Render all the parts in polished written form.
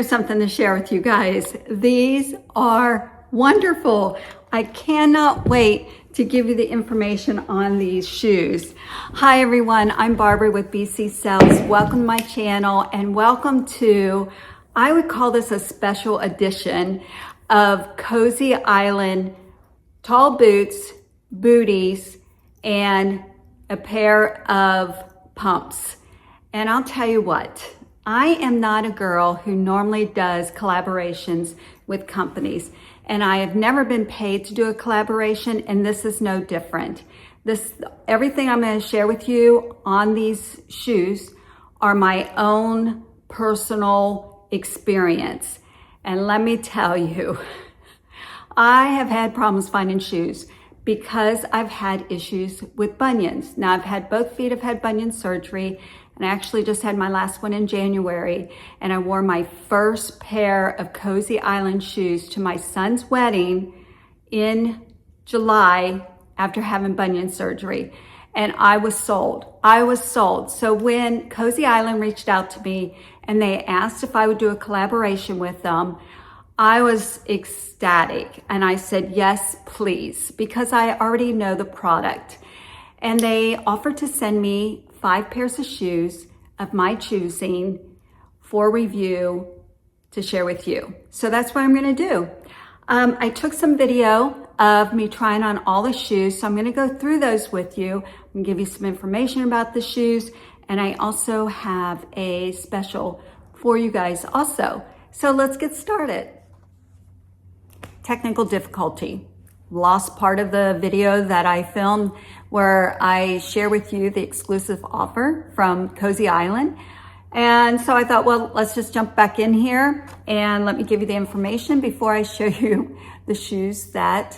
have something to share with you guys. These are wonderful. I cannot wait to give you the information on these shoes. Hi everyone, I'm Barbara with BCsells. Welcome to my channel and welcome to, I would call this a special edition of Cozy Island tall boots, booties, and a pair of pumps. And I'll tell you what, I am not a girl who normally does collaborations with companies. And I have never been paid to do a collaboration, and this is no different. Everything I'm going to share with you on these shoes are my own personal experience. And let me tell you, I have had problems finding shoes because I've had issues with bunions. Now both feet have had bunion surgery, and I actually just had my last one in January, and I wore my first pair of Cozy Island shoes to my son's wedding in July after having bunion surgery. And I was sold. So when Cozy Island reached out to me and they asked if I would do a collaboration with them, I was ecstatic. And I said, yes, please, because I already know the product. And they offered to send me 5 pairs of shoes of my choosing for review to share with you. So that's what I'm gonna do. I took some video of me trying on all the shoes, so I'm gonna go through those with you. I'm gonna give you some information about the shoes, and I also have a special for you guys also. So let's get started. Technical difficulty. Lost part of the video that I filmed where I share with you the exclusive offer from Cozy Island. And so I thought, well, let's just jump back in here and let me give you the information before I show you the shoes that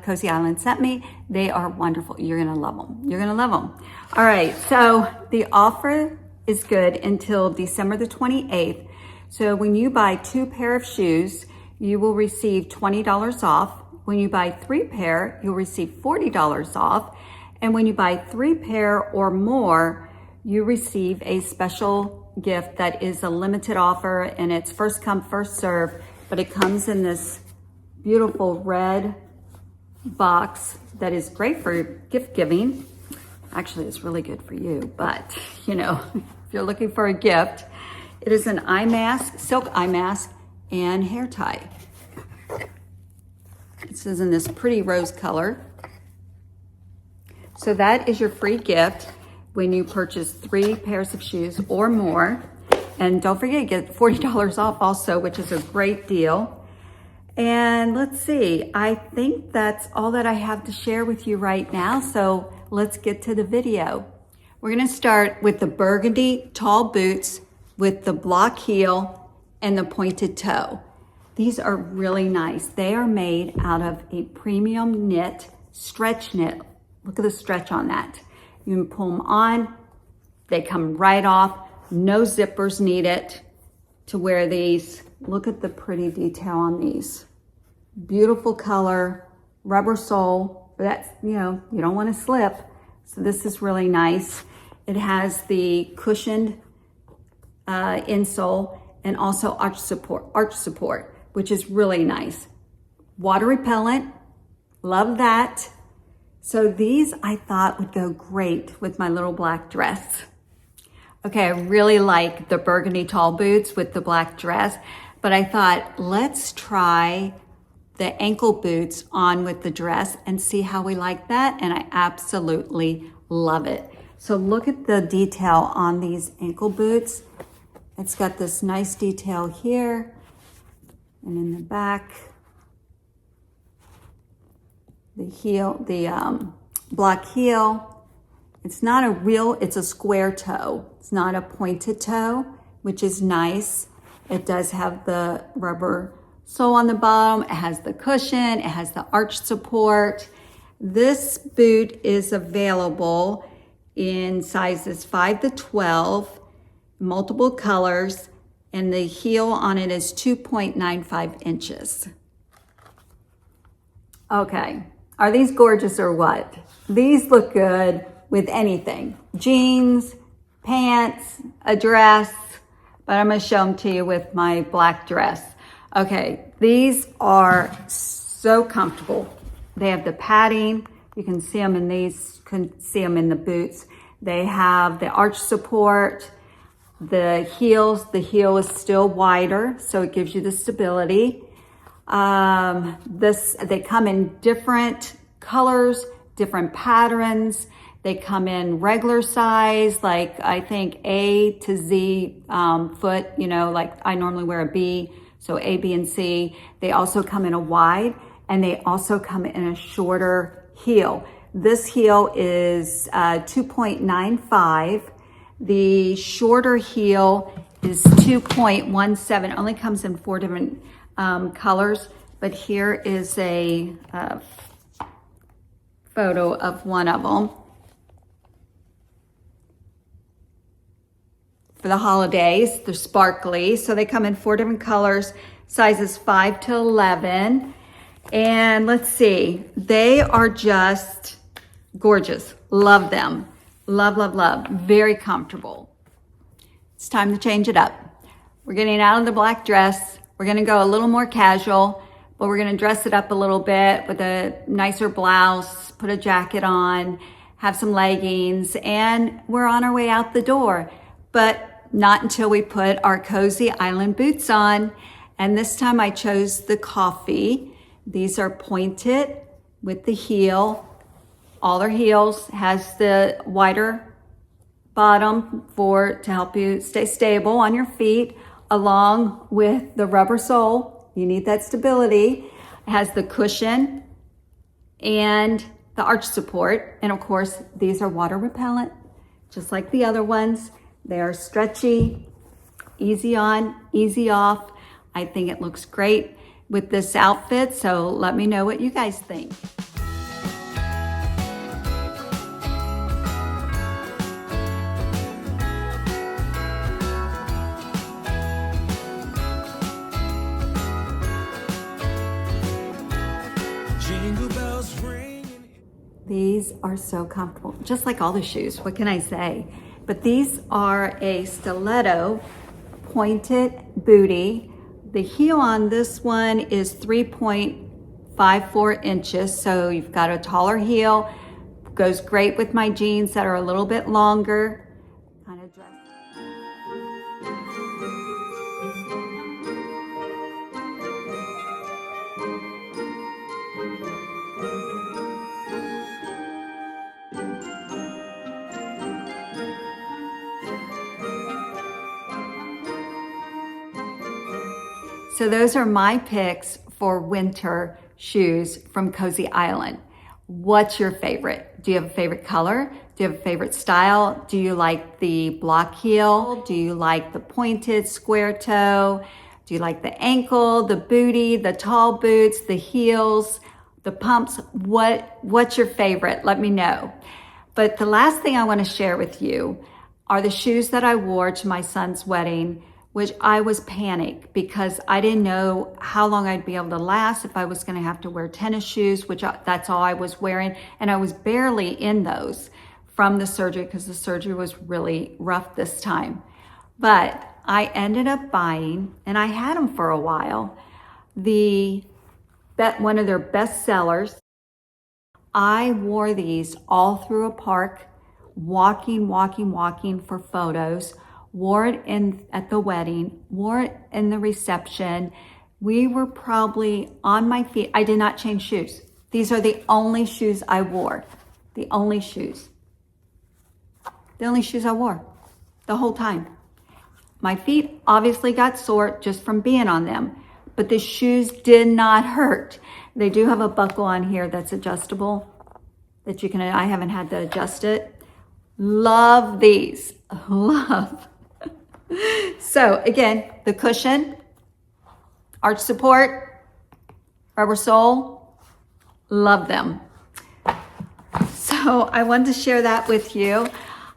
Cozy Island sent me. They are wonderful. You're gonna love them. You're gonna love them. All right, so the offer is good until December the 28th. So when you buy 2 pair of shoes, you will receive $20 off. When you buy 3 pair, you'll receive $40 off. And when you buy 3 pair or more, you receive a special gift that is a limited offer, and it's first come, first serve, but it comes in this beautiful red box that is great for gift giving. Actually, it's really good for you, but you know, if you're looking for a gift, it is an eye mask, silk eye mask, and hair tie. This is in this pretty rose color. So that is your free gift when you purchase 3 pairs of shoes or more. And don't forget, you get $40 off also, which is a great deal. And let's see, I think that's all that I have to share with you right now. So let's get to the video. We're gonna start with the Burgundy tall boots with the block heel and the pointed toe. These are really nice. They are made out of a premium knit, stretch knit. Look at the stretch on that. You can pull them on, they come right off. No zippers needed to wear these. Look at the pretty detail on these. Beautiful color, rubber sole. That's, you know, you don't want to slip. So this is really nice. It has the cushioned insole and also arch support, which is really nice. Water repellent, love that. So these I thought would go great with my little black dress. Okay, I really like the burgundy tall boots with the black dress, but I thought let's try the ankle boots on with the dress and see how we like that, and I absolutely love it. So look at the detail on these ankle boots. It's got this nice detail here and in the back. The heel, the block heel. It's not a real, it's a square toe. It's not a pointed toe, which is nice. It does have the rubber sole on the bottom. It has the cushion. It has the arch support. This boot is available in sizes 5 to 12, multiple colors, and the heel on it is 2.95 inches. Okay. Are these gorgeous or what? These look good with anything. Jeans, pants, a dress, but I'm gonna show them to you with my black dress. Okay, these are so comfortable. They have the padding. You can see them in these, can see them in the boots. They have the arch support, the heels. The heel is still wider, so it gives you the stability. They come in different colors, different patterns. They come in regular size, like I think A to Z foot, you know, like I normally wear a B, so A, B, and C. They also come in a wide, and they also come in a shorter heel. This heel is 2.95. The shorter heel is 2.17. It only comes in 4 different colors, but here is a photo of one of them for the holidays. They're sparkly, so they come in 4 different colors, sizes 5 to 11. And let's see, they are just gorgeous. Love them. Love, love, love. Very comfortable. It's time to change it up. We're getting out of the black dress. We're gonna go a little more casual, but we're gonna dress it up a little bit with a nicer blouse, put a jacket on, have some leggings, and we're on our way out the door. But not until we put our Cozy Island boots on. And this time I chose the coffee. These are pointed with the heel. All their heels has the wider bottom to help you stay stable on your feet, along with the rubber sole. You need that stability. It has the cushion and the arch support. And of course, these are water repellent, just like the other ones. They are stretchy, easy on, easy off. I think it looks great with this outfit, so let me know what you guys think. These are so comfortable, just like all the shoes. What can I say? But these are a stiletto pointed booty. The heel on this one is 3.54 inches, so you've got a taller heel. Goes great with my jeans that are a little bit longer. Kind of dress. So those are my picks for winter shoes from Cozy Island. What's your favorite? Do you have a favorite color? Do you have a favorite style? Do you like the block heel? Do you like the pointed square toe? Do you like the ankle, the booty, the tall boots, the heels, the pumps? What's your favorite? Let me know. But the last thing I want to share with you are the shoes that I wore to my son's wedding, which I was panicked because I didn't know how long I'd be able to last, if I was gonna have to wear tennis shoes, that's all I was wearing. And I was barely in those from the surgery because the surgery was really rough this time. But I ended up buying, and I had them for a while, one of their best sellers. I wore these all through a park, walking for photos. Wore it at the wedding, wore it in the reception. We were probably on my feet. I did not change shoes. These are the only shoes I wore. The only shoes I wore the whole time. My feet obviously got sore just from being on them, but the shoes did not hurt. They do have a buckle on here that's adjustable that you can, I haven't had to adjust it. Love these, love. So again, the cushion, arch support, rubber sole, love them. So I wanted to share that with you.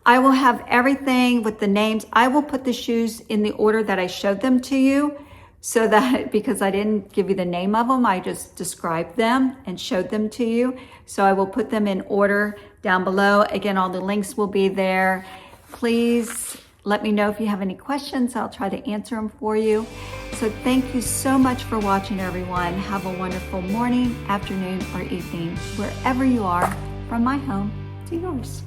I will have everything with the names. I will put the shoes in the order that I showed them to you, so that, because I didn't give you the name of them, I just described them and showed them to you. So I will put them in order down below. Again, all the links will be there. Please Let me know if you have any questions. I'll try to answer them for you. So thank you so much for watching, everyone. Have a wonderful morning, afternoon, or evening, wherever you are, from my home to yours.